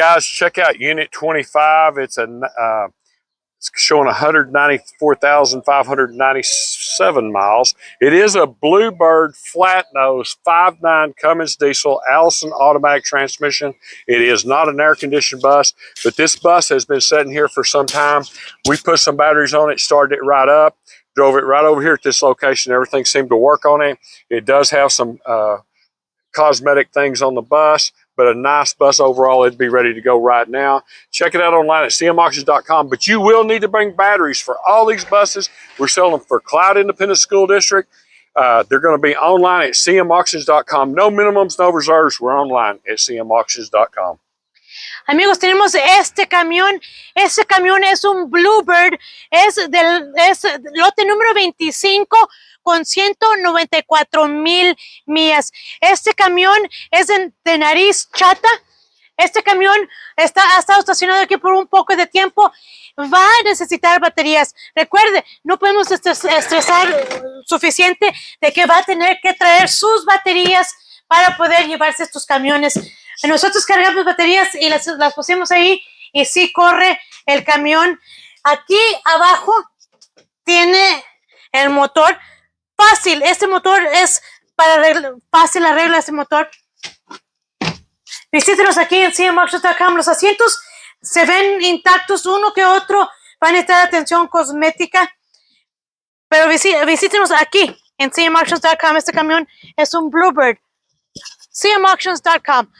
guys, check out Unit 25. It's showing 194,597 miles. It is a Bluebird flat nose 5.9 Cummins diesel Allison automatic transmission. It is not an air conditioned bus, but this bus has been sitting here for some time. We put some batteries on it, started it right up, drove it right over here at this location. Everything seemed to work on it. It does have some cosmetic things on the bus, but a nice bus overall. It'd be ready to go right now. Check it out online at cmauctions.com, but you will need to bring batteries for all these buses. We're selling them for Cloud Independent School District. They're going to be online at cmauctions.com. No minimums, no reserves. We're online at cmauctions.com. Amigos, tenemos este camión. Este camión es un Bluebird, es lote número 25 con 194,000 millas. Este camión es de nariz chata. Este camión ha estado estacionado aquí por un poco de tiempo. Va a necesitar baterías. Recuerde, no podemos estresar suficiente de que va a tener que traer sus baterías para poder llevarse estos camiones. Nosotros cargamos baterías y las pusimos ahí y sí corre el camión. Aquí abajo tiene el motor. Fácil, este motor es fácil arregla este motor. Visítenos aquí en cmauctions.com. Los asientos se ven intactos, uno que otro va a necesitar atención cosmética, pero visítenos aquí en cmauctions.com. Este camión es un Bluebird. cmauctions.com.